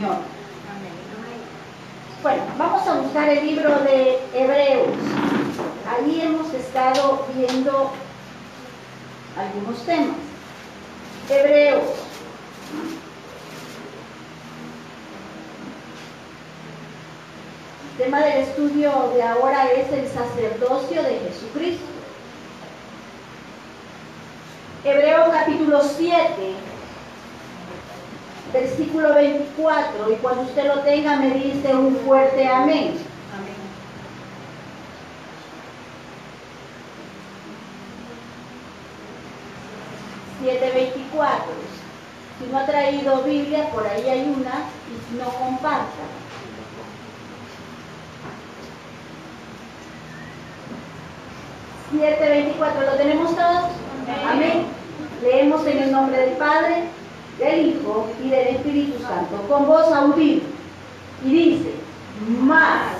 Señor. Bueno, vamos a buscar el libro de Hebreos. Ahí hemos estado viendo algunos temas. Hebreos. El tema del estudio de ahora es el sacerdocio de Jesucristo. Hebreos capítulo 7, versículo 24, y cuando usted lo tenga me dice un fuerte amén. Amén. (7:24). Si no ha traído Biblia, por ahí hay una, y si no, comparta. (7:24). ¿Lo tenemos todos? Amén. Leemos en el nombre del Padre, del Hijo y del Espíritu Santo, con voz audible. Y dice: mas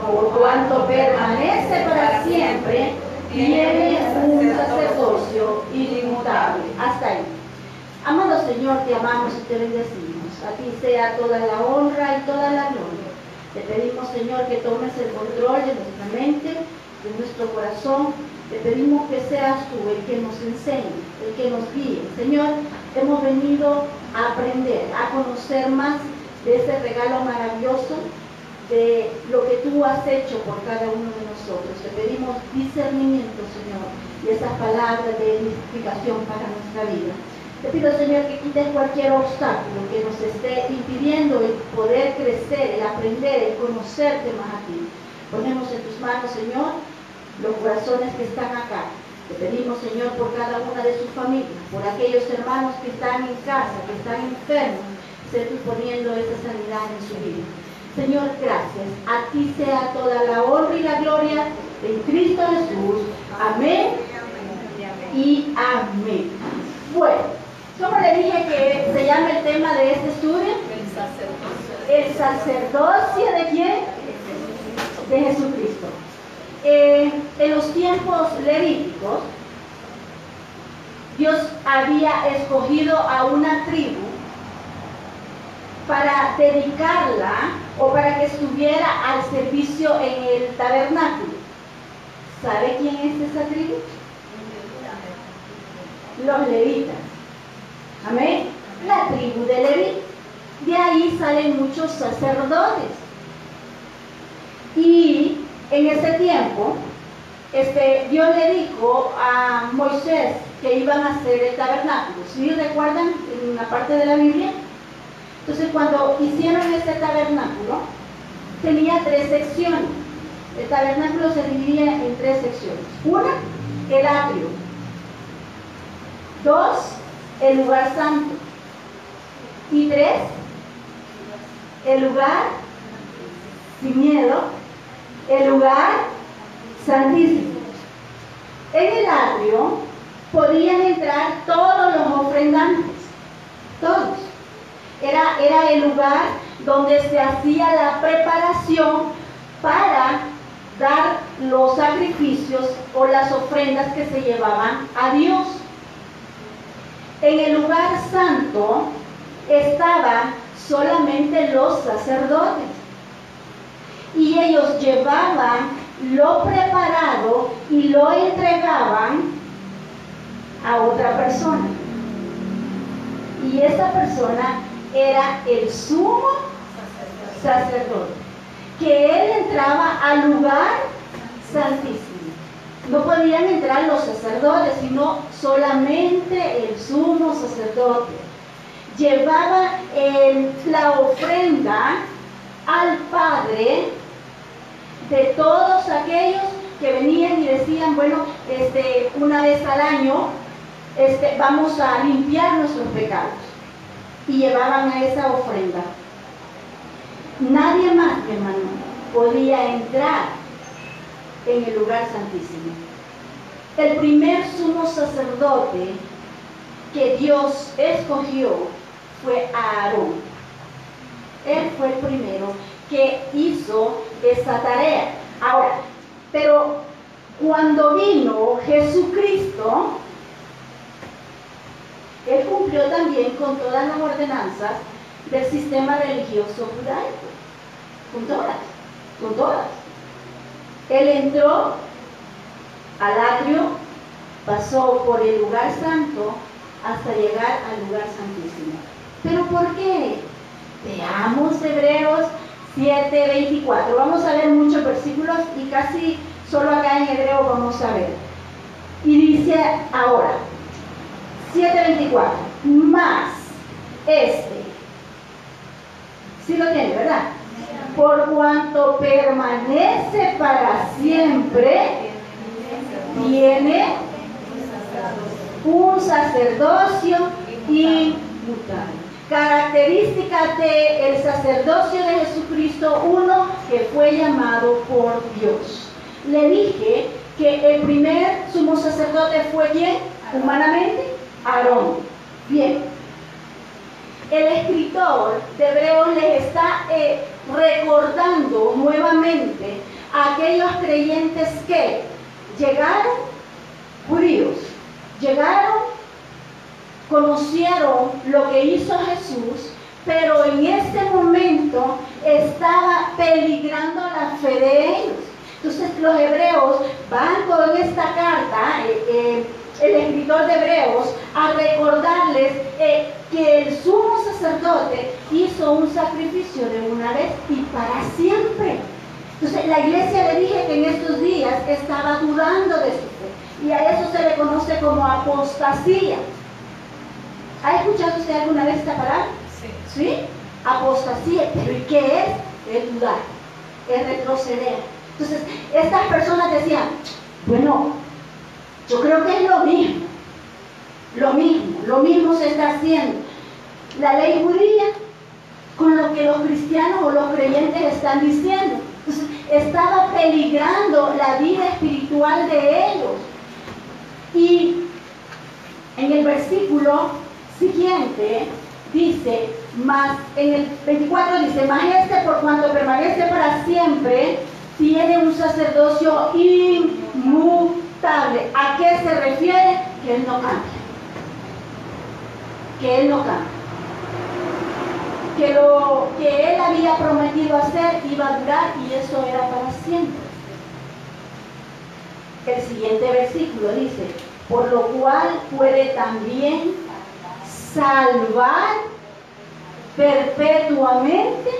por cuanto permanece para siempre, tiene un sacerdocio inmutable. Hasta ahí. Amado Señor, te amamos y te bendecimos. A ti sea toda la honra y toda la gloria. Te pedimos, Señor, que tomes el control de nuestra mente, de nuestro corazón. Te pedimos que seas tú el que nos enseñe, el que nos guíe. Señor, hemos venido a aprender, a conocer más de ese regalo maravilloso, de lo que tú has hecho por cada uno de nosotros. Te pedimos discernimiento, Señor, y esas palabras de edificación para nuestra vida. Te pido, Señor, que quites cualquier obstáculo que nos esté impidiendo el poder crecer, el aprender, el conocerte más a ti. Ponemos en tus manos, Señor, los corazones que están acá. Te pedimos, Señor, por cada una de sus familias, por aquellos hermanos que están en casa, que están enfermos, sé tú poniendo esa sanidad en su vida. Señor, gracias. A ti sea toda la honra y la gloria en Cristo Jesús. Amén y amén. Bueno, ¿cómo le dije que se llama el tema de este estudio? El sacerdocio ¿de quién? De Jesucristo. En los tiempos levíticos, Dios había escogido a una tribu para dedicarla o para que estuviera al servicio en el tabernáculo. ¿Sabe quién es esa tribu? Los levitas. Amén. La tribu de Leví. De ahí salen muchos sacerdotes. Y en ese tiempo, Dios le dijo a Moisés que iban a hacer el tabernáculo. ¿Sí recuerdan en una parte de la Biblia? Entonces, cuando hicieron este tabernáculo, tenía 3 secciones. El tabernáculo se dividía en 3 secciones. 1, el atrio. 2, el lugar santo. Y 3, el lugar sin miedo, el lugar santísimo. En el atrio podían entrar todos los ofrendantes, todos. Era el lugar donde se hacía la preparación para dar los sacrificios o las ofrendas que se llevaban a Dios. En el lugar santo estaban solamente los sacerdotes y ellos llevaban lo preparado y lo entregaban a otra persona, y esa persona era el sumo sacerdote, que él entraba al lugar santísimo. No podían entrar los sacerdotes, sino solamente el sumo sacerdote. Llevaba la ofrenda al Padre de todos aquellos que venían y decían, bueno, una vez al año vamos a limpiar nuestros pecados, y llevaban a esa ofrenda. Nadie más, mi hermano, podía entrar en el lugar santísimo. El primer sumo sacerdote que Dios escogió fue Aarón. Él fue el primero que hizo esa tarea. Ahora, pero cuando vino Jesucristo, Él cumplió también con todas las ordenanzas del sistema religioso judaico. Con todas, con todas. Él entró al atrio, pasó por el lugar santo hasta llegar al lugar santísimo. ¿Pero por qué? Veamos Hebreos 7:24. Vamos a ver muchos versículos y casi solo acá en hebreo vamos a ver. Y dice ahora, 7:24, más sí lo tiene, ¿verdad? Por cuanto permanece para siempre, tiene un sacerdocio inmutable. Características del sacerdocio de Jesucristo: uno, que fue llamado por Dios. Le dije que el primer sumo sacerdote fue ¿quién? Humanamente, Aarón. Bien. El escritor de Hebreos les está recordando nuevamente a aquellos creyentes que llegaron, judíos, llegaron, conocieron lo que hizo Jesús, pero en este momento estaba peligrando la fe de ellos. Entonces los hebreos van con esta carta, el escritor de Hebreos, a recordarles que el sumo sacerdote hizo un sacrificio de una vez y para siempre. Entonces la iglesia, le dije que en estos días estaba dudando de su fe, y a eso se le conoce como apostasía. ¿Ha escuchado usted alguna vez esta palabra? Sí. ¿Sí? Apostasía. ¿Pero y qué es? Es dudar, es retroceder. Entonces estas personas decían, bueno, yo creo que es lo mismo se está haciendo. La ley judía con lo que los cristianos o los creyentes están diciendo. Entonces, estaba peligrando la vida espiritual de ellos. Y en el versículo siguiente dice, más, en el 24 dice, mas por cuanto permanece para siempre, tiene un sacerdocio inmutable. ¿A qué se refiere? Que Él no cambia. Que Él no cambia. Que lo que Él había prometido hacer iba a durar, y eso era para siempre. El siguiente versículo dice, por lo cual puede también salvar perpetuamente,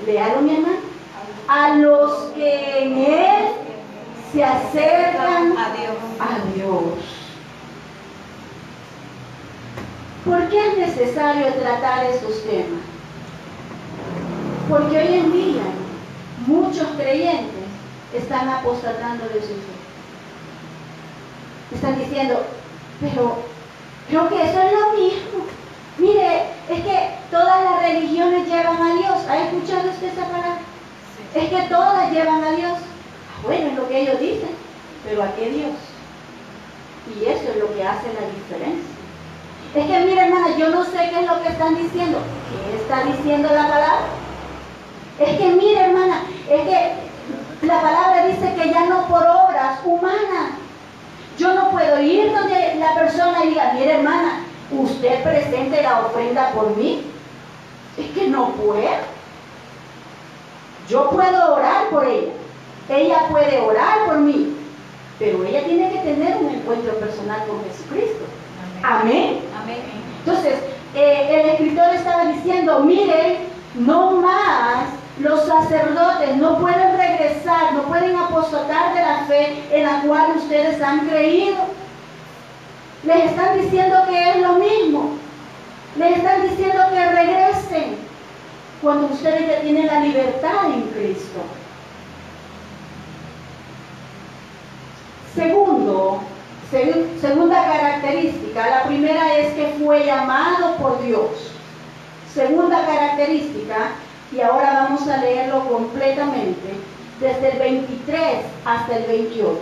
léalo mi hermano, a los que en Él se acercan a Dios. ¿Por qué es necesario tratar estos temas? Porque hoy en día muchos creyentes están apostatando de su fe. Están diciendo, pero creo que eso es lo mismo. Mire, es que todas las religiones llevan a Dios. ¿Ha escuchado usted esa palabra? Sí. Es que todas llevan a Dios. Bueno, es lo que ellos dicen, pero ¿a qué Dios? Y eso es lo que hace la diferencia. Es que mire, hermana, yo no sé qué es lo que están diciendo. ¿Qué está diciendo la palabra? Es que mire, hermana, es que la palabra dice que ya no por obras humanas. Yo no puedo ir donde la persona y diga, mire, hermana, usted presente la ofrenda por mí. Es que no puedo. Yo puedo orar por ella. Ella puede orar por mí. Pero ella tiene que tener un encuentro personal con Jesucristo. Amén. Amén. Entonces, el escritor estaba diciendo, miren, no más los sacerdotes no pueden regresar, no pueden apostatar de la fe en la cual ustedes han creído. Les están diciendo que es lo mismo. Les están diciendo que regresen cuando ustedes ya tienen la libertad en Cristo. Segunda característica, la primera es que fue llamado por Dios. Segunda característica, y ahora vamos a leerlo completamente, desde el 23 hasta el 28.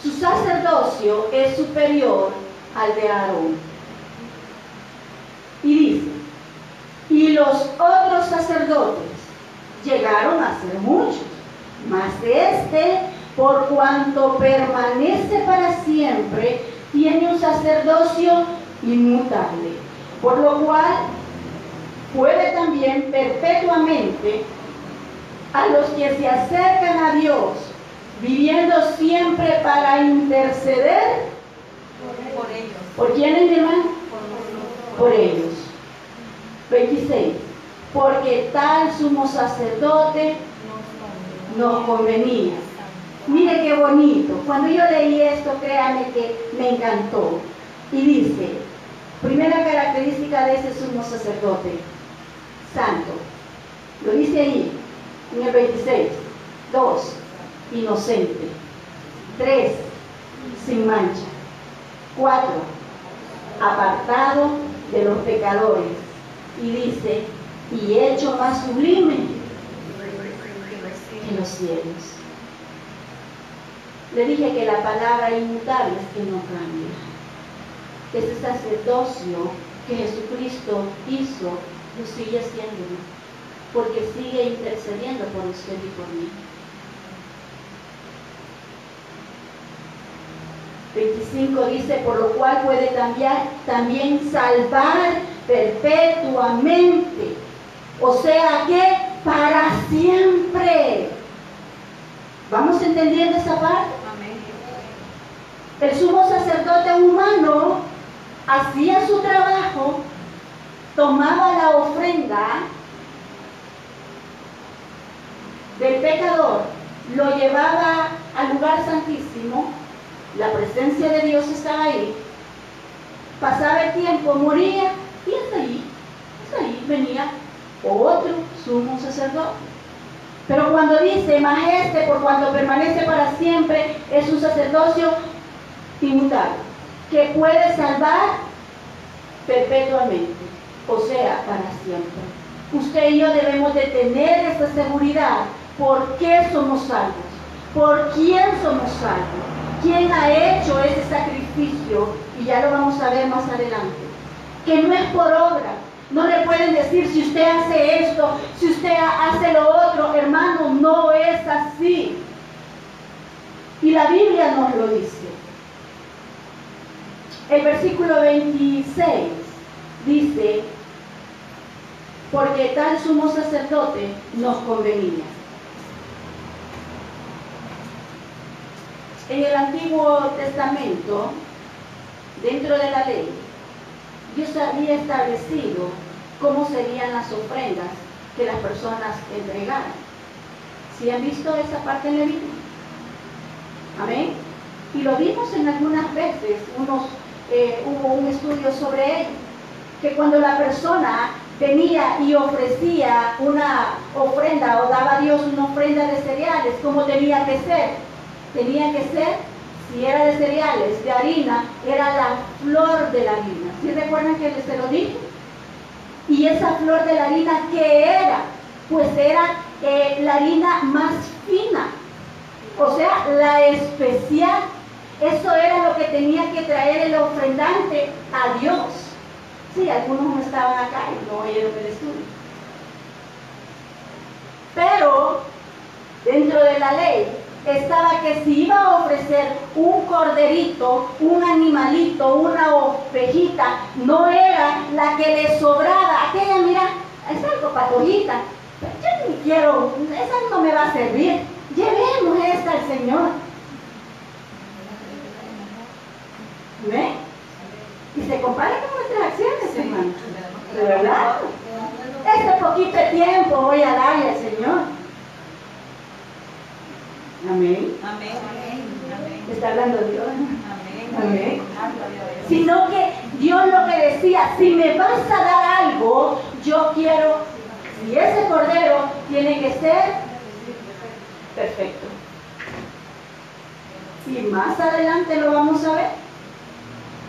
Su sacerdocio es superior al de Aarón. Y dice, y los otros sacerdotes llegaron a ser muchos, mas por cuanto permanece para siempre, tiene un sacerdocio inmutable. por lo cual puede también perpetuamente a los que se acercan a Dios, viviendo siempre para interceder por ellos. ¿Por quiénes, mi hermano? Por ellos. 26. Porque tal sumo sacerdote nos convenía. Mire qué bonito. Cuando yo leí esto, créanme que me encantó. Y dice, primera característica de ese sumo sacerdote, santo. Lo dice ahí, en el 26. 2, inocente. 3, sin mancha. 4, apartado de los pecadores. Y dice, y hecho más sublime que los cielos. Le dije que la palabra inmutable es que no cambia. Ese sacerdocio que Jesucristo hizo, lo sigue haciendo, porque sigue intercediendo por usted y por mí. 25 dice, por lo cual puede también salvar perpetuamente. O sea que para siempre. ¿Vamos entendiendo esa parte? Amén. El sumo sacerdote humano hacía su trabajo, tomaba la ofrenda del pecador, lo llevaba al lugar santísimo, la presencia de Dios estaba ahí, pasaba el tiempo, moría y hasta ahí venía otro sumo sacerdote. Pero cuando dice, mas este, por cuanto permanece para siempre, es un sacerdocio inmutable, que puede salvar perpetuamente, o sea, para siempre. Usted y yo debemos de tener esta seguridad. ¿Por qué somos salvos? ¿Por quién somos salvos? ¿Quién ha hecho ese sacrificio? Y ya lo vamos a ver más adelante. Que no es por obra. No le pueden decir si usted hace esto, si usted hace lo otro. Hermano, no es así. Y la Biblia nos lo dice. El versículo 26 dice, porque tal sumo sacerdote nos convenía. En el Antiguo Testamento, dentro de la ley, Dios había establecido cómo serían las ofrendas que las personas entregaran. ¿Sí han visto esa parte en la Biblia? Amén. Y lo vimos en algunas veces, hubo un estudio sobre ello, que cuando la persona venía y ofrecía una ofrenda o daba a Dios una ofrenda de cereales, ¿cómo tenía que ser? Tenía que ser, si era de cereales, de harina, era la flor de la harina. ¿Sí recuerdan que se lo dije? Y esa flor de la harina, ¿qué era? Pues era la harina más fina, o sea, la especial. Eso era lo que tenía que traer el ofrendante a Dios. Sí, algunos no estaban acá y no oyeron el estudio. Pero dentro de la ley estaba que si iba a ofrecer un corderito, un animalito, una ovejita, no era la que le sobraba. Aquella, mira, es algo patollita, yo ni quiero, esa no me va a servir. Llevemos esta al Señor. ¿Ve? Y se compara con nuestras acciones, hermano. ¿De verdad? Este poquito de tiempo voy a darle al Señor. Amén. Amén. Amén. Está hablando Dios. Amén. Amén. Sino que Dios lo que decía, si me vas a dar algo, yo quiero, si ese cordero tiene que ser perfecto. Y más adelante lo vamos a ver.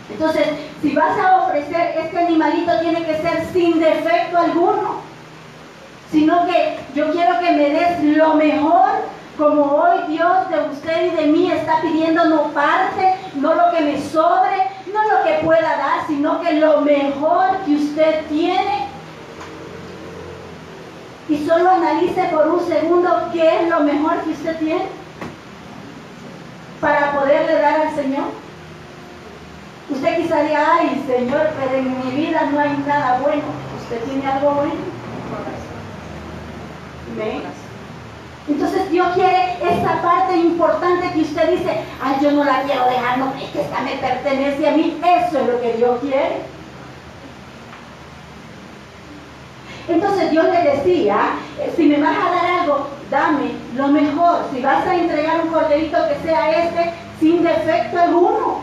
Entonces, si vas a ofrecer, este animalito tiene que ser sin defecto alguno. Sino que yo quiero que me des lo mejor, como hoy Dios de usted y de mí está pidiendo no parte, no lo que me sobre, no lo que pueda dar, sino que lo mejor que usted tiene. Y solo analice por un segundo qué es lo mejor que usted tiene para poderle dar al Señor. Usted quizá diga, ay Señor, pero en mi vida no hay nada bueno. ¿Usted tiene algo bueno? ¿Ve? Entonces Dios quiere esa parte importante que usted dice, ay, yo no la quiero dejar, no, es que esta me pertenece a mí. Eso es lo que Dios quiere. Entonces Dios le decía, si me vas a dar algo, dame lo mejor. Si vas a entregar un corderito, que sea este sin defecto alguno.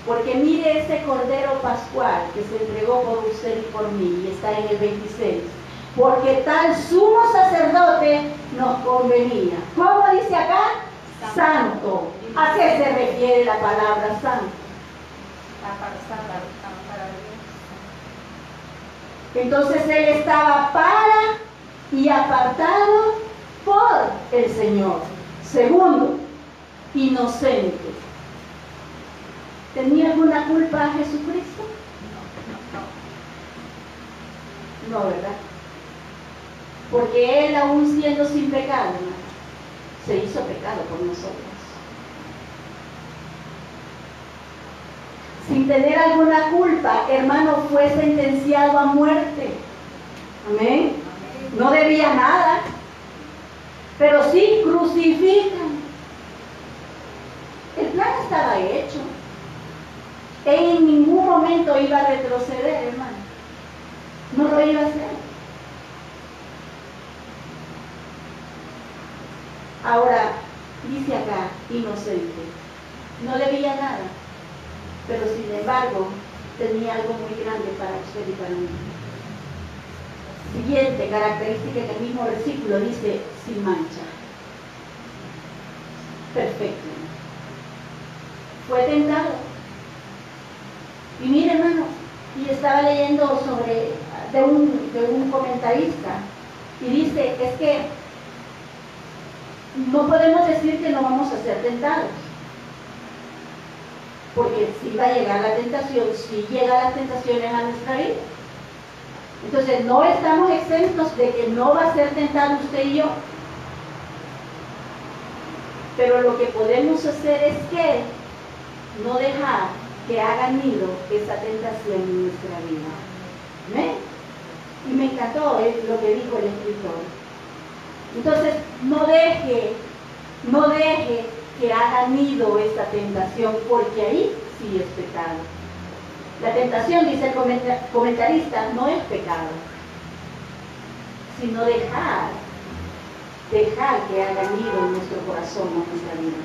Porque mire ese cordero pascual que se entregó por usted y por mí, y está en el 26. Porque tal sumo sacerdote nos convenía. ¿Cómo dice acá? Santo. ¿A qué se refiere la palabra santo? Entonces él estaba para y apartado por el Señor. Segundo, inocente. ¿Tenía alguna culpa a Jesucristo? No, ¿verdad? Porque él, aún siendo sin pecado, se hizo pecado por nosotros. Sin tener alguna culpa, hermano, fue sentenciado a muerte. Amén. No debía nada, pero sí crucifican. El plan estaba hecho. Él en ningún momento iba a retroceder, hermano. No lo iba a hacer. Ahora, dice acá, inocente. No debía nada, pero sin embargo, tenía algo muy grande para usted y para mí. Siguiente característica en el mismo versículo dice, sin mancha. Perfecto. Fue tentado. Y mire, hermano, y estaba leyendo de un comentarista, y dice, es que no podemos decir que no vamos a ser tentados, porque si va a llegar la tentación, si llegan las tentaciones a nuestra vida. Entonces no estamos exentos de que no va a ser tentado usted y yo, pero lo que podemos hacer es que no dejar que haga nido esa tentación en nuestra vida. ¿Ven? Y me encantó lo que dijo el escritor. Entonces, no deje que haga nido esa tentación, porque ahí sí es pecado. La tentación, dice el comentarista, no es pecado, sino dejar que haga nido en nuestro corazón, en nuestra vida.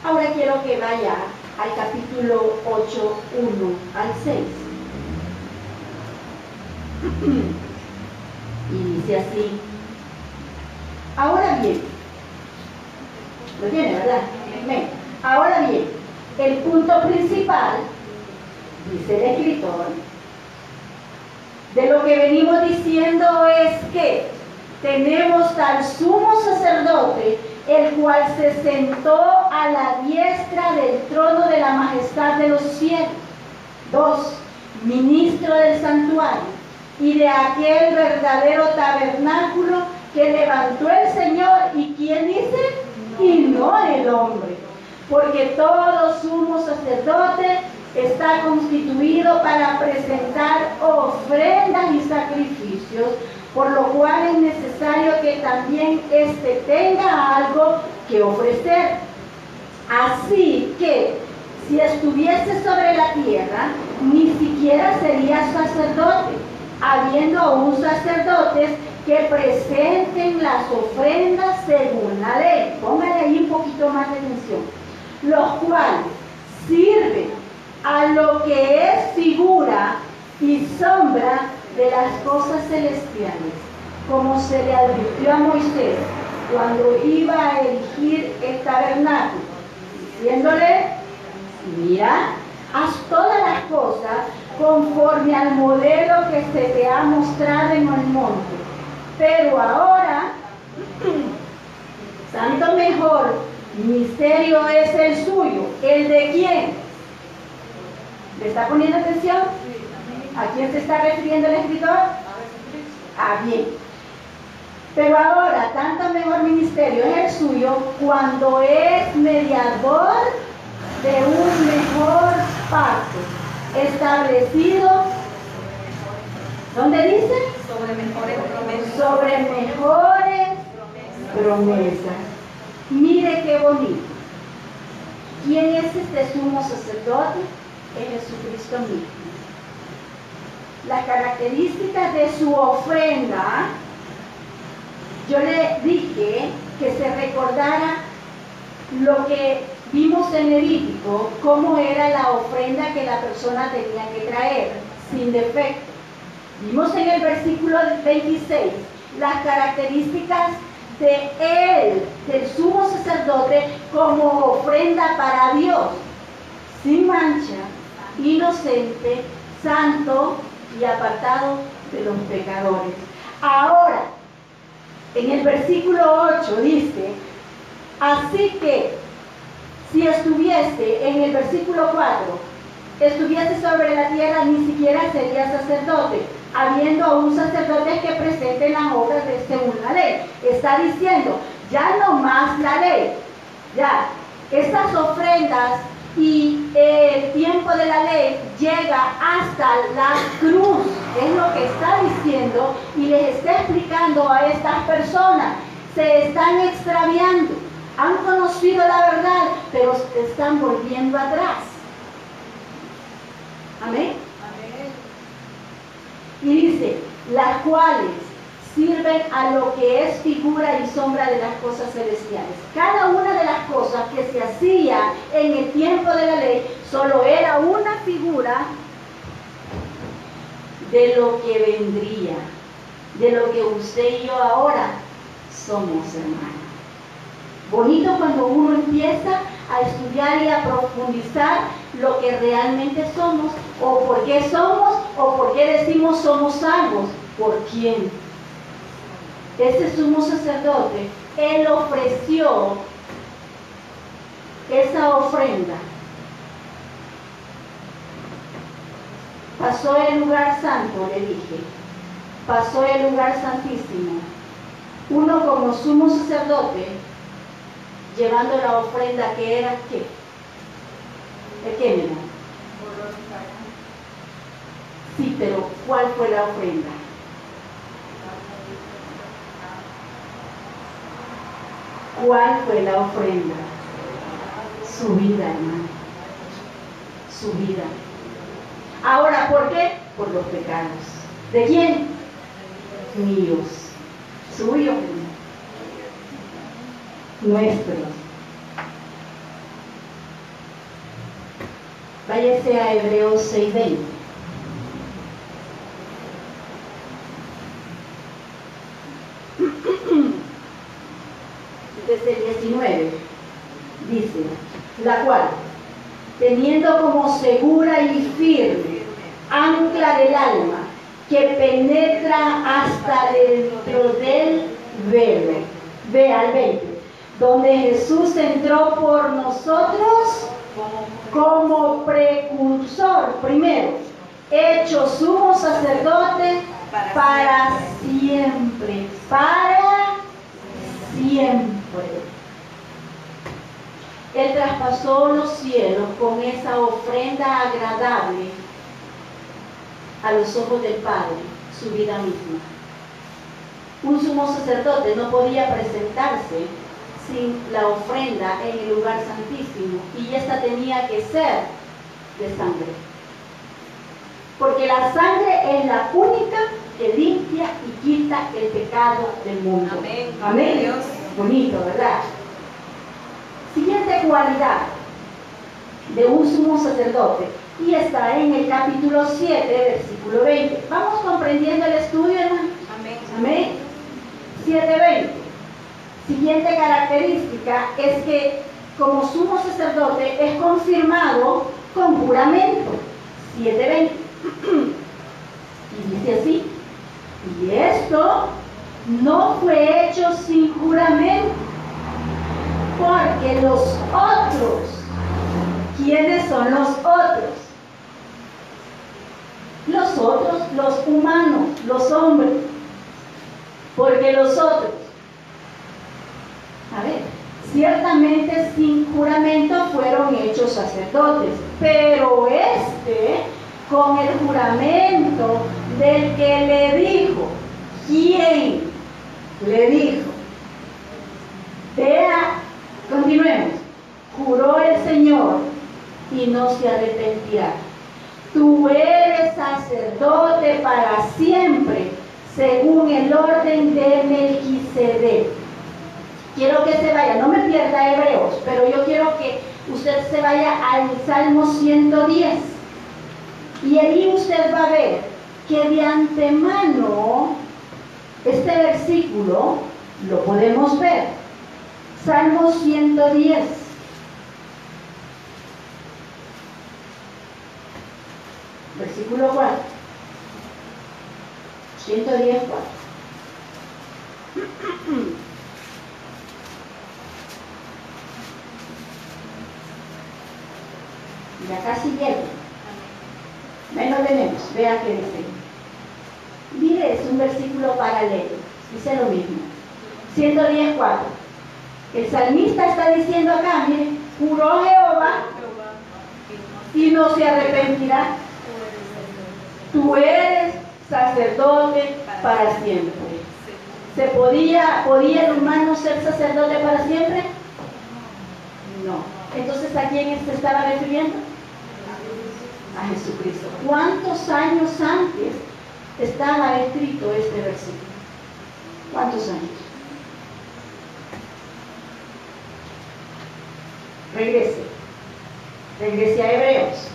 Ahora quiero que vaya al capítulo 8, 1 al 6. Y dice así. Ahora bien, lo tiene, ¿verdad? Bien. Ahora bien, el punto principal, dice el escritor, de lo que venimos diciendo es que tenemos tal sumo sacerdote, el cual se sentó a la diestra del trono de la majestad de los cielos. 2. Ministro del santuario y de aquel verdadero tabernáculo que levantó el Señor. ¿Y quién dice? Y no el hombre. Porque todo sumo sacerdote está constituido para presentar ofrendas y sacrificios, por lo cual es necesario que también éste tenga algo que ofrecer. Así que, si estuviese sobre la tierra, ni siquiera sería sacerdote, habiendo aún sacerdotes que presenten las ofrendas según la ley. Póngale ahí un poquito más de atención. Los cuales sirven a lo que es figura y sombra de las cosas celestiales, como se le advirtió a Moisés cuando iba a erigir el tabernáculo, diciéndole: mira, haz todas las cosas conforme al modelo que se te ha mostrado en el monte. Pero ahora, tanto mejor misterio es el suyo. ¿El de quién? ¿Le está poniendo atención? ¿A quién se está refiriendo el escritor? Ah, bien. Pero ahora, tanto mejor ministerio es el suyo cuando es mediador de un mejor pacto, establecido, ¿dónde dice? Sobre mejores promesas. Sobre mejores promesas. Mire qué bonito. ¿Quién es este sumo sacerdote? Es Jesucristo mismo. Las características de su ofrenda, yo le dije que se recordara lo que vimos en Levítico, cómo era la ofrenda que la persona tenía que traer, sin defecto. Vimos en el versículo 26 las características de él, del sumo sacerdote, como ofrenda para Dios, sin mancha, inocente, santo y apartado de los pecadores. Ahora, en el versículo 8 dice, así que si estuviese, en el versículo 4, estuviese sobre la tierra, ni siquiera sería sacerdote, habiendo aún sacerdotes que presenten las obras de según la ley. Está diciendo, ya no más la ley, ya, estas ofrendas y el tiempo de la ley llega hasta la cruz, es lo que está diciendo, y les está explicando a estas personas, se están extraviando, han conocido la verdad, pero están volviendo atrás. Amén. Y dice, las cuales sirven a lo que es figura y sombra de las cosas celestiales. Cada una de las cosas que se hacía en el tiempo de la ley solo era una figura de lo que vendría, de lo que usted y yo ahora somos, hermanos. Bonito cuando uno empieza a estudiar y a profundizar lo que realmente somos, o por qué somos, o por qué decimos somos salvos. ¿Por quién? Este sumo sacerdote, él ofreció esa ofrenda. Pasó el lugar santo, le dije. Pasó el lugar santísimo. Uno como sumo sacerdote, llevando la ofrenda que era ¿qué? ¿El qué, mi amor? Sí, pero ¿cuál fue la ofrenda? ¿Cuál fue la ofrenda? Su vida, hermano. Su vida. Ahora, ¿por qué? Por los pecados. ¿De quién? Míos. Suyos, nuestros. Váyase a Hebreos 6:20. Desde el 19 dice, la cual, teniendo como segura y firme ancla del alma, que penetra hasta dentro del velo. Ve al 20, donde Jesús entró por nosotros como precursor, primero, hecho sumo sacerdote para siempre, para siempre. Él traspasó los cielos con esa ofrenda agradable a los ojos del Padre, su vida misma. Un sumo sacerdote no podía presentarse sin la ofrenda en el lugar santísimo, y esta tenía que ser de sangre, porque la sangre es la única que limpia y quita el pecado del mundo. Amén. Amén. Dios. Bonito, ¿verdad? Siguiente cualidad de un sumo sacerdote, y está en el capítulo 7, versículo 20. Vamos comprendiendo el estudio, hermano. Amén. Amén. 7:20. Siguiente característica es que como sumo sacerdote es confirmado con juramento. 7:20. Y dice así, y esto no fue hecho sin juramento, porque los otros, ¿quiénes son los otros? Los otros, los humanos, los hombres. ¿Por Porque los otros, a ver, ciertamente sin juramento fueron hechos sacerdotes, pero con el juramento del que le dijo. ¿Quién le dijo? Vea, continuemos. Juró el Señor y no se arrepentirá. Tú eres sacerdote para siempre, según el orden de Melquisedec. Quiero que se vaya, no me pierda Hebreos, pero yo quiero que usted se vaya al Salmo 110. Y ahí usted va a ver que de antemano este versículo lo podemos ver. Salmo 110. Versículo 4. 110, 4. Ya casi llego. Menos tenemos. Vea que dice. Mire, es un versículo paralelo. Dice lo mismo. 110, 4. El salmista está diciendo acá, mire, juró Jehová y no se arrepentirá. Tú eres sacerdote para siempre. ¿Podía el humano ser sacerdote para siempre? No. Entonces, ¿a quién se estaba refiriendo? A Jesucristo. ¿Cuántos años antes estaba escrito este versículo? ¿Cuántos años? Regrese a Hebreos.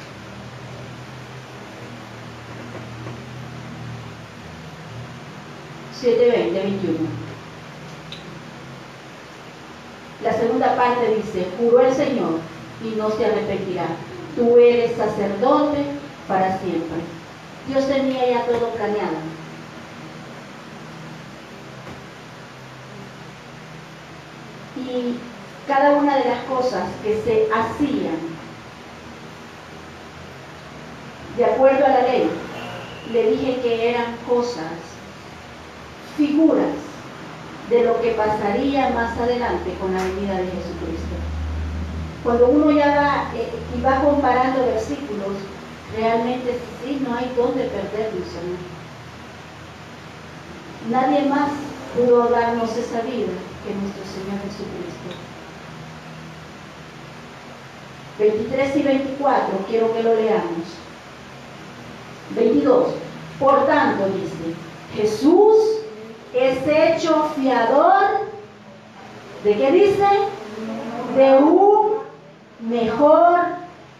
(7:20, 21). La segunda parte dice: juró el Señor y no se arrepentirá. Tú eres sacerdote para siempre. Dios tenía ya todo planeado. Y cada una de las cosas que se hacían de acuerdo a la ley, le dije que eran cosas, figuras de lo que pasaría más adelante con la venida de Jesucristo. Cuando uno ya va y va comparando versículos, realmente sí, no hay dónde perderlos, hermano. Nadie más pudo darnos esa vida que nuestro Señor Jesucristo. 23 y 24, quiero que lo leamos. 22. Por tanto, dice, Jesús es hecho fiador, ¿de qué dice? De un mejor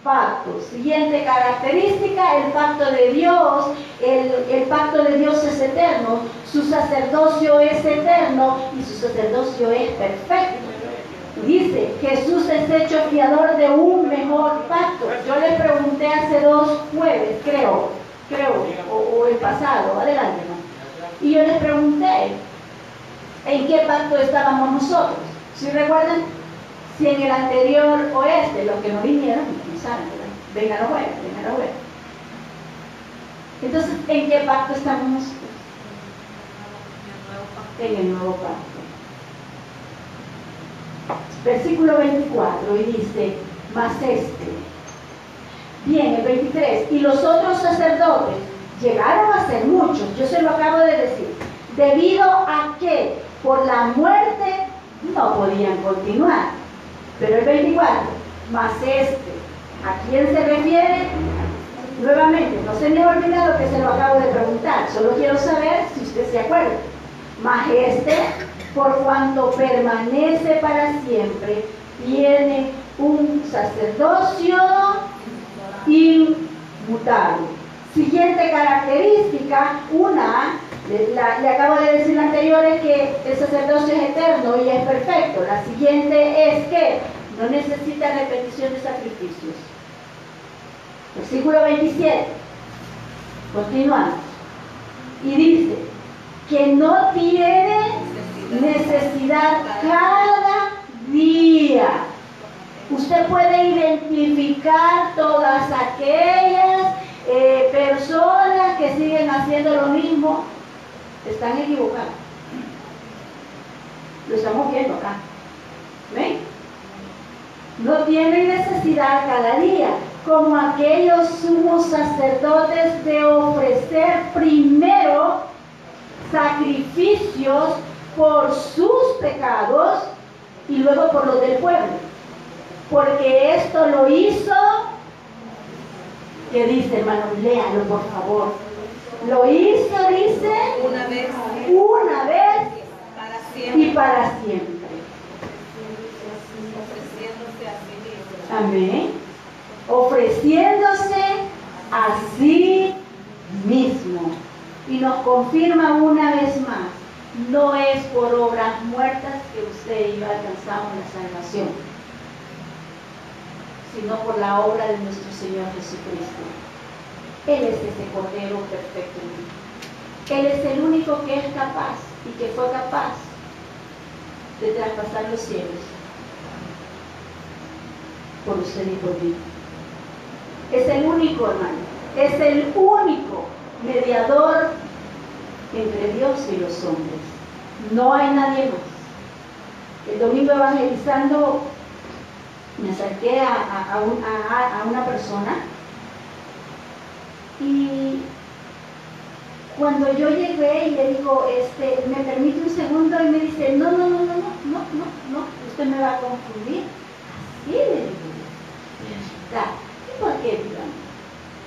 pacto. Siguiente característica: el pacto de Dios. El pacto de Dios es eterno, su sacerdocio es eterno y su sacerdocio es perfecto. Dice, Jesús es hecho fiador de un mejor pacto. Yo le pregunté hace 2 jueves, creo, o el pasado, adelante, ¿no? Y yo les pregunté, ¿en qué pacto estábamos nosotros? ¿Sí recuerdan? Si en el anterior o este, los que no vinieron, no saben, ¿verdad? Vengan a ver. Entonces, ¿en qué pacto estamos nosotros? En el nuevo pacto. Versículo 24, y dice, mas bien, el 23, y los otros sacerdotes llegaron a ser muchos, yo se lo acabo de decir, debido a que por la muerte no podían continuar. Pero el 24, mas ¿a quién se refiere? Nuevamente, no se me ha olvidado que se lo acabo de preguntar, solo quiero saber si usted se acuerda. Mas por cuanto permanece para siempre, tiene un sacerdocio inmutable. Siguiente característica, le acabo de decir la anterior, es que el sacerdocio es eterno y es perfecto. La siguiente es que no necesita repetición de sacrificios. Versículo 27. Continuamos. Y dice que no tiene necesidad cada día. Usted puede identificar todas aquellas personas que siguen haciendo lo mismo. Están equivocados. Lo estamos viendo acá. ¿Ven? No tienen necesidad cada día, como aquellos sumos sacerdotes, de ofrecer primero sacrificios por sus pecados y luego por los del pueblo. Porque esto lo hizo, ¿qué dice, hermano? Léalo, por favor. Lo hizo, dice, Una vez para siempre y para siempre. ofreciéndose a sí mismo. Amén. Ofreciéndose a sí mismo. Y nos confirma una vez más, no es por obras muertas que usted y yo alcanzamos la salvación, sino por la obra de nuestro Señor Jesucristo. Él es ese Cordero perfecto. Él es el único que es capaz y que fue capaz de traspasar los cielos por usted y por mí. Es el único, hermano, es el único mediador entre Dios y los hombres. No hay nadie más. El domingo evangelizando me acerqué a una persona y cuando yo llegué y le digo, ¿me permite un segundo? Y me dice, no, usted me va a confundir. Así le digo. ¿Y por qué, digamos?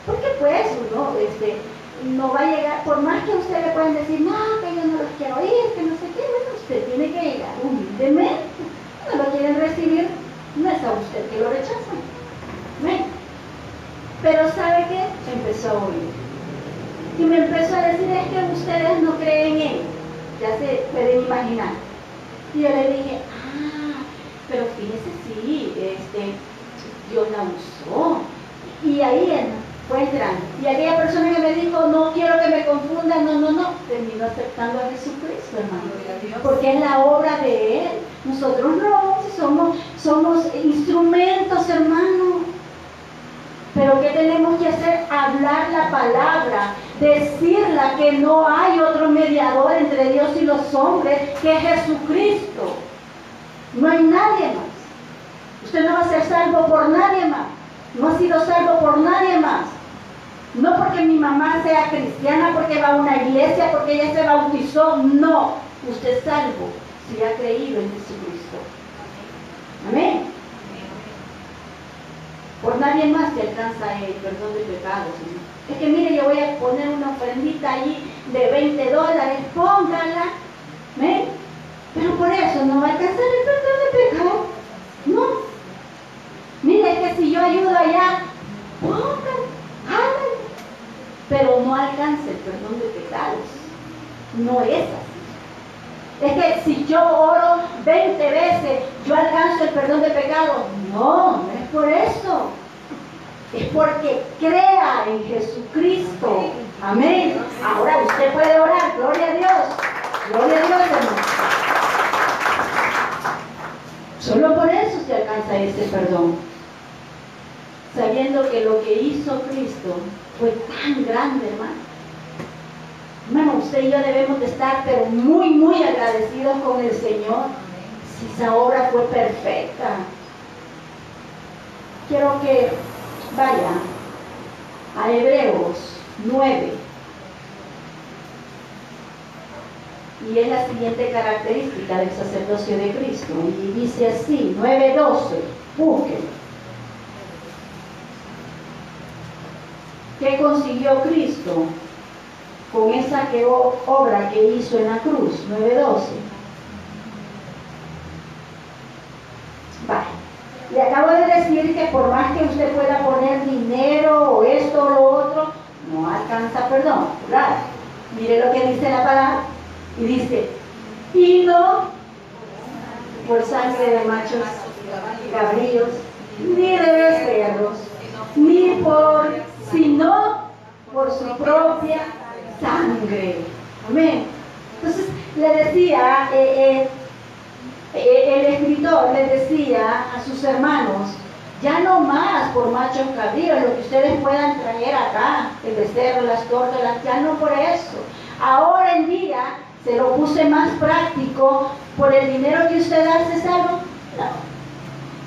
Porque pues uno no va a llegar, por más que a usted le puedan decir, no, que yo no los quiero oír, que no sé qué, bueno, usted tiene que llegar humildemente. No lo quieren recibir, no es a usted que lo rechazan. ¿Ven? Pero ¿sabe qué? Empezó a oír. Y me empezó a decir, es que ustedes no creen en él. Ya se pueden imaginar. Y yo le dije, pero fíjese, sí, Dios la usó. Y ahí fue entrando. Y aquella persona que me dijo, no quiero que me confundan, no, terminó aceptando a Jesucristo, hermano. Porque es la obra de Él. Nosotros no, somos instrumentos, hermano. Pero ¿qué tenemos que hacer? Hablar la palabra, decirla, que no hay otro mediador entre Dios y los hombres que Jesucristo. No hay nadie más. Usted no va a ser salvo por nadie más. No ha sido salvo por nadie más. No porque mi mamá sea cristiana, porque va a una iglesia, porque ella se bautizó. No. Usted es salvo si ha creído en Jesucristo. Amén. Por nadie más te alcanza el perdón de pecados. Es que mire, yo voy a poner una ofrendita allí de $20, póngala. ¿Ven? Pero por eso no va a alcanzar el perdón de pecados. No. Mire, es que si yo ayudo allá, póngala, hágalo. Pero no alcanza el perdón de pecados. No es así. Es que si yo oro 20 veces, yo alcanzo el perdón de pecados. No es por eso. Es porque crea en Jesucristo. Amén. Ahora usted puede orar. Gloria a Dios. Gloria a Dios, hermano. Solo por eso se alcanza ese perdón. Sabiendo que lo que hizo Cristo fue tan grande, hermano. Hermano, usted y yo debemos de estar pero muy agradecidos con el Señor. Si esa obra fue perfecta. Quiero que vaya a Hebreos 9. Y es la siguiente característica del sacerdocio de Cristo. Y dice así, 9:12. Búsquenlo. ¿Qué consiguió Cristo con esa obra que hizo en la cruz? 9:12. Vale. Le acabo de decir que por más que usted pueda poner dinero o esto o lo otro, no alcanza perdón, ¿verdad? Mire lo que dice la palabra. Y dice, y no por sangre de machos cabríos, ni de becerros, sino por su propia sangre. Amén. Entonces le decía, el escritor les decía a sus hermanos, ya no más por machos cabríos, lo que ustedes puedan traer acá, el becerro, las tórtolas, ya no por eso. Ahora en día Se lo puse más práctico. ¿Por el dinero que usted hace salvo? No.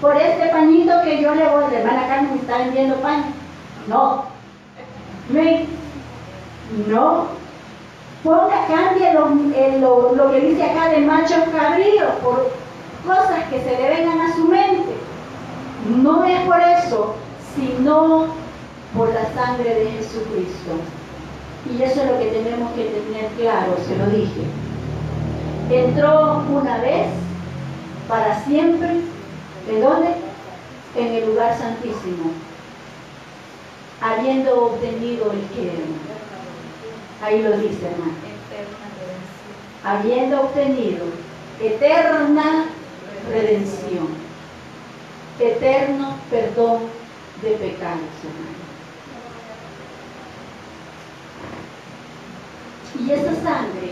Por este pañito que yo le voy, la hermana Carmen me está vendiendo paño. No. No. Cambie lo que dice acá de machos cabríos por cosas que se le vengan a su mente. No es por eso, sino por la sangre de Jesucristo. Y eso es lo que tenemos que tener claro, se lo dije. Entró una vez, para siempre, ¿de dónde? En el lugar santísimo, habiendo obtenido el que ahí lo dice, hermano. Habiendo obtenido eterna redención, eterno perdón de pecados, hermano. Y esa sangre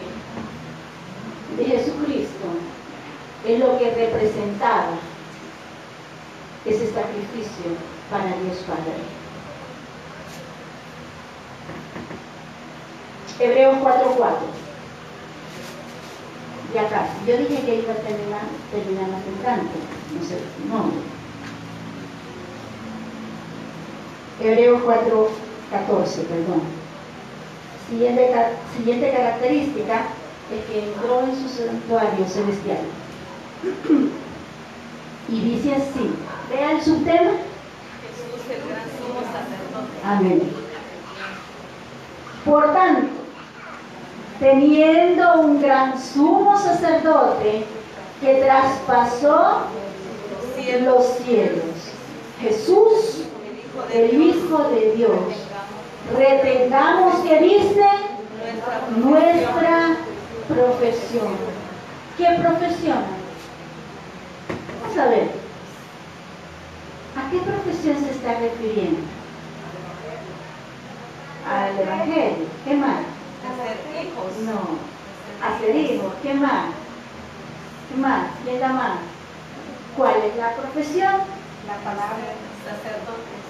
de Jesucristo es lo que representaba ese sacrificio para Dios Padre. Hebreos 4:4. Ya casi. Yo dije que iba a terminar más temprano. No sé, no. Hebreos 4:14, perdón. Siguiente característica es que entró en su santuario celestial. Y dice así. Vea el subtema. Jesús, el gran sumo sacerdote. Amén. Por tanto, teniendo un gran sumo sacerdote que traspasó los cielos, Jesús, el Hijo de Dios, retengamos, que dice, nuestra profesión. ¿Qué profesión? Vamos a ver. ¿A qué profesión se está refiriendo? Al Evangelio. ¿Qué más? A ser hijos. No. A ser hijos. ¿Qué más? ¿Qué más? ¿Quién da más? ¿Cuál es la profesión? La palabra sacerdotes.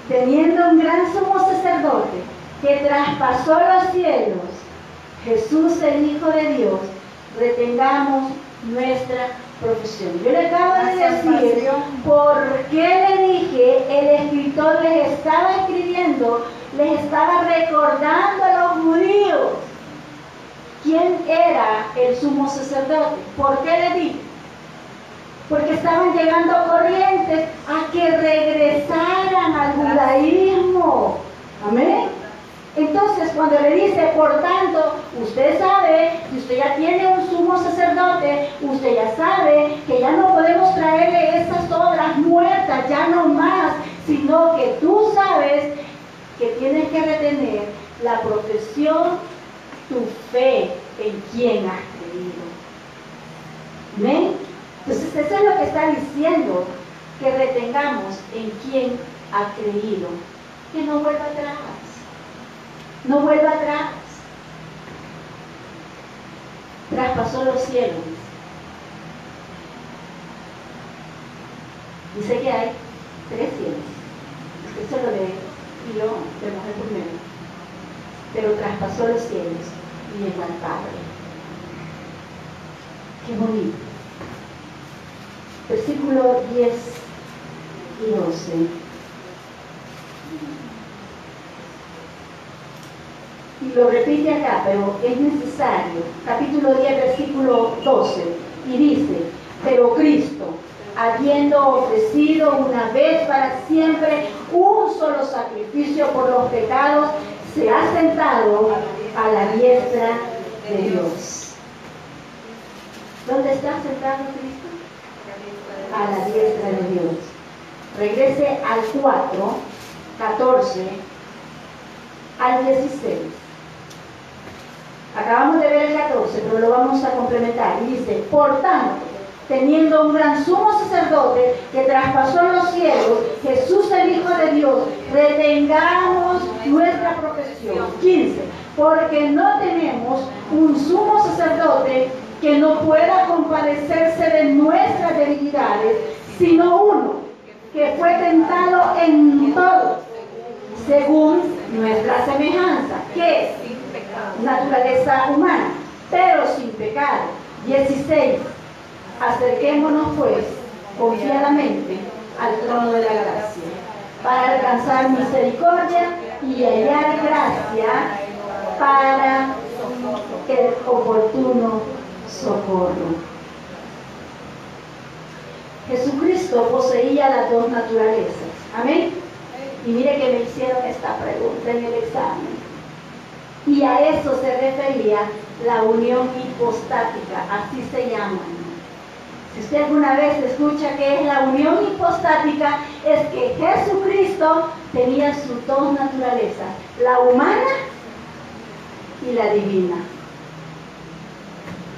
Teniendo un gran sumo sacerdote que traspasó los cielos, Jesús, el Hijo de Dios, retengamos nuestra profesión. Yo le acabo de decir por qué le dije, el escritor les estaba escribiendo, les estaba recordando a los judíos quién era el sumo sacerdote. ¿Por qué le dije? Porque estaban llegando corrientes a que regresaran al judaísmo. Amén. Entonces, cuando le dice, por tanto, usted sabe que usted ya tiene un sumo sacerdote, usted ya sabe que ya no podemos traerle esas obras muertas, ya no más, sino que tú sabes que tienes que retener la profesión, tu fe en quien has creído. ¿Amén? Entonces, eso es lo que está diciendo, que retengamos en quien ha creído, que no vuelva atrás. No vuelva atrás. Traspasó los cielos. Dice que hay 3 cielos. Eso lo de Tiro, de mujer primero. Pero traspasó los cielos y llegó al Padre. Qué bonito. Versículo 10 y 12. Y lo repite acá, pero es necesario. Capítulo 10, versículo 12. Y dice, pero Cristo, habiendo ofrecido una vez para siempre un solo sacrificio por los pecados, se ha sentado a la diestra de Dios. ¿Dónde está sentado Cristo? A la diestra de Dios. Regrese al 4, 14, al 16. Acabamos de ver el 14, pero lo vamos a complementar. Y dice, por tanto, teniendo un gran sumo sacerdote que traspasó los cielos, Jesús el Hijo de Dios, retengamos nuestra profesión. 15. Porque no tenemos un sumo sacerdote que no pueda compadecerse de nuestras debilidades, sino uno que fue tentado en todo, según nuestra semejanza, que es naturaleza humana, pero sin pecado. 16. Acerquémonos pues confiadamente al trono de la gracia para alcanzar misericordia y hallar gracia para el oportuno socorro. Jesucristo poseía las dos naturalezas. Amén. Y mire que me hicieron esta pregunta en el examen. Y a eso se refería la unión hipostática, así se llama. Si usted alguna vez escucha que es la unión hipostática, es que Jesucristo tenía sus dos naturalezas, la humana y la divina.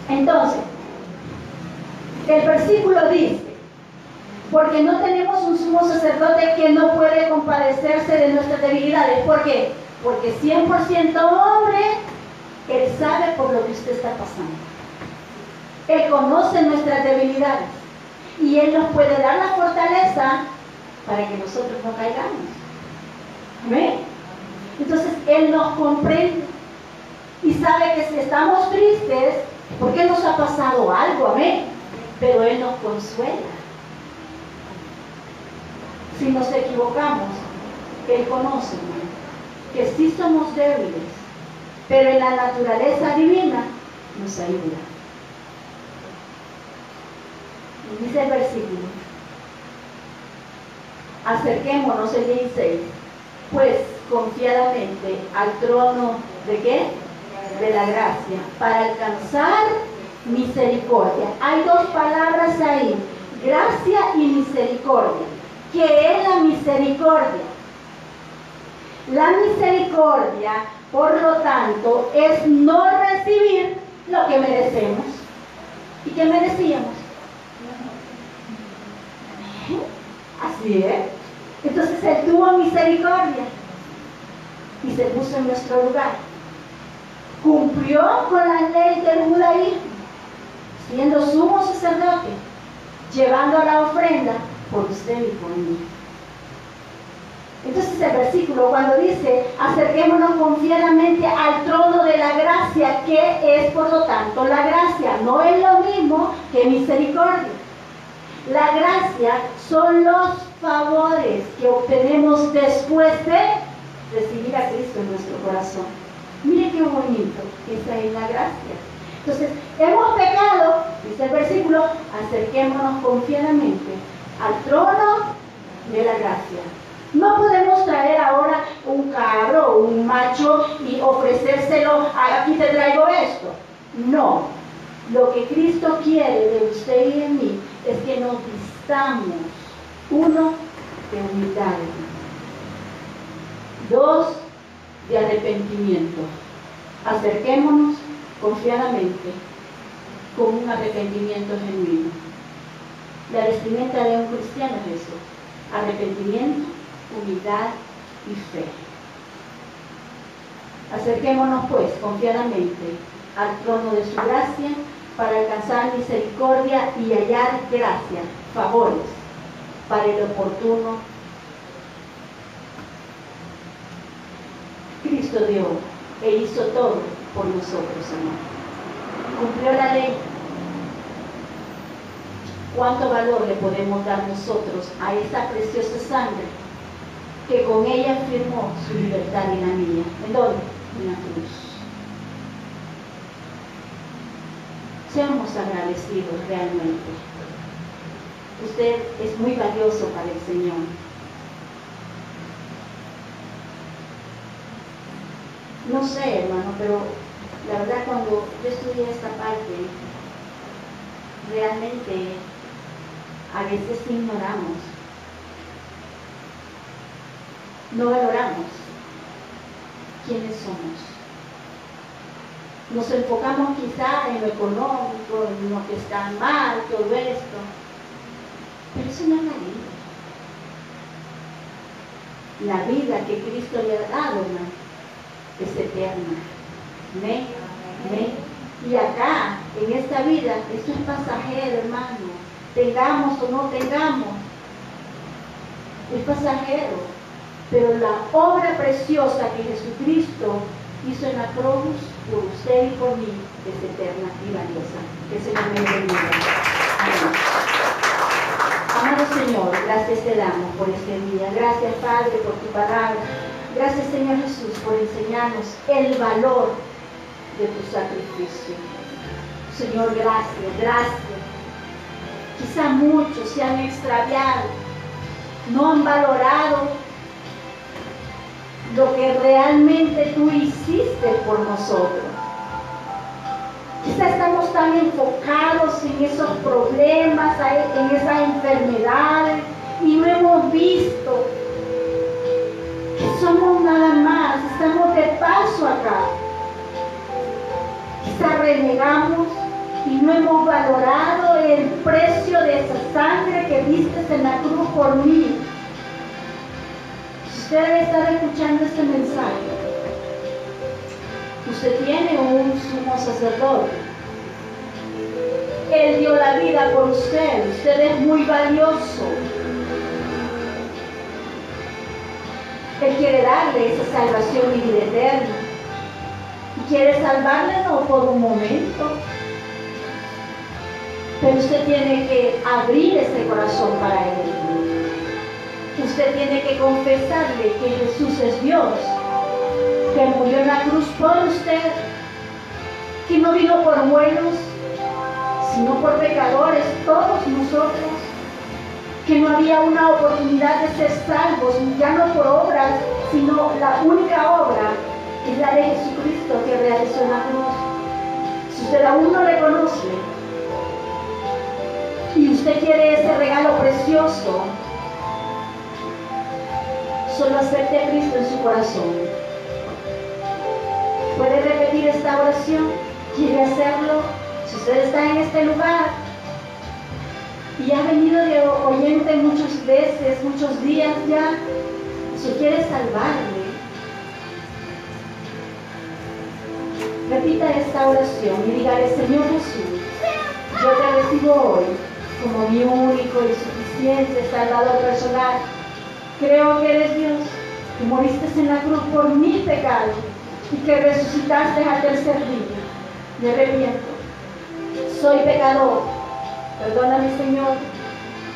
Entonces, el versículo dice, porque no tenemos un sumo sacerdote que no puede compadecerse de nuestras debilidades. ¿Por qué? Porque 100% hombre, Él sabe por lo que usted está pasando. Él conoce nuestras debilidades y Él nos puede dar la fortaleza para que nosotros no caigamos. ¿Amén? Entonces Él nos comprende y sabe que si estamos tristes, porque nos ha pasado algo, amén, pero Él nos consuela. Si nos equivocamos, Él conoce que sí somos débiles, pero en la naturaleza divina nos ayuda. Y dice el versículo, acerquémonos, el 16, pues confiadamente al trono ¿de qué? De la gracia, para alcanzar misericordia. Hay dos palabras ahí, gracia y misericordia. ¿Qué es la misericordia? La misericordia, por lo tanto, es no recibir lo que merecemos. ¿Y qué merecíamos? Así es. Entonces Él tuvo misericordia y se puso en nuestro lugar. Cumplió con la ley del judaísmo, siendo sumo sacerdote, llevando la ofrenda por usted y por mí. Entonces el versículo cuando dice, acerquémonos confiadamente al trono de la gracia, ¿qué es por lo tanto la gracia? No es lo mismo que misericordia. La gracia son los favores que obtenemos después de recibir a Cristo en nuestro corazón. Mire qué bonito, esa es la gracia. Entonces, hemos pecado, dice el versículo, acerquémonos confiadamente al trono de la gracia. No podemos traer ahora un cabro o un macho y ofrecérselo, aquí te traigo esto. No, lo que Cristo quiere de usted y de mí es que nos vistamos, uno, de humildad, dos, de arrepentimiento. Acerquémonos confiadamente con un arrepentimiento genuino. La vestimenta de un cristiano es eso: arrepentimiento, humildad y fe. Acerquémonos pues confiadamente al trono de su gracia para alcanzar misericordia y hallar gracia, favores, para el oportuno. Cristo dio e hizo todo por nosotros, Señor. Cumplió la ley. ¿Cuánto valor le podemos dar nosotros a esa preciosa sangre que con ella firmó su libertad y la mía? ¿En dónde? En la cruz. Seamos agradecidos realmente. Usted es muy valioso para el Señor. No sé, hermano, pero la verdad cuando yo estudié esta parte, realmente a veces ignoramos, no valoramos quiénes somos. Nos enfocamos quizá en lo económico, en lo que está mal, todo esto, pero eso no es la vida. La vida que Cristo le ha dado, hermano, es eterna. ¿Amén? ¿Amén? Y acá, en esta vida, esto es pasajero, hermano. Tengamos o no tengamos, es pasajero. Pero la obra preciosa que Jesucristo hizo en la cruz por usted y por mí es eterna y valiosa. Que el Señor me bendiga. Amén. Amado Señor, gracias te damos por este día. Gracias, Padre, por tu palabra. Gracias, Señor Jesús, por enseñarnos el valor de tu sacrificio. Señor, gracias, gracias. Quizá muchos se han extraviado, no han valorado lo que realmente tú hiciste por nosotros. Quizá estamos tan enfocados en esos problemas, en esas enfermedades, y no hemos visto que somos nada más, estamos de paso acá. Quizá renegamos y no hemos valorado el precio de esa sangre que diste en la cruz por mí. Si usted debe estar escuchando este mensaje, usted tiene un sumo sacerdote. Él dio la vida por usted. Usted es muy valioso. Él quiere darle esa salvación y vida eterna. Y quiere salvarle no por un momento, pero usted tiene que abrir ese corazón para Él. Usted tiene que confesarle que Jesús es Dios, que murió en la cruz por usted, que no vino por buenos, sino por pecadores, todos nosotros, que no había una oportunidad de ser salvos, ya no por obras, sino la única obra es la de Jesucristo que realizó en la cruz. Si usted aún no le conoce y usted quiere ese regalo precioso, solo acepte a Cristo en su corazón. ¿Puede repetir esta oración? ¿Quiere hacerlo? Si usted está en este lugar y ha venido de oyente muchas veces, muchos días ya, si quiere salvarle, repita esta oración y dígale: Señor Jesús, yo te recibo hoy como mi único y suficiente Salvador personal. Creo que eres Dios, que moriste en la cruz por mis pecados y que resucitaste al tercer día. Me arrepiento. Soy pecador. Perdóname, Señor.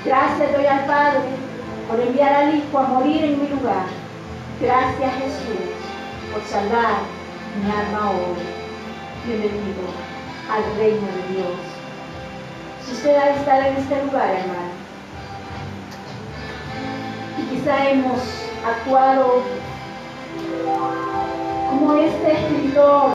Gracias doy al Padre por enviar al Hijo a morir en mi lugar. Gracias, Jesús, por salvar mi alma hoy. Bienvenido al reino de Dios. Si usted ha de estar en este lugar, hermano, y quizá hemos actuado como este escritor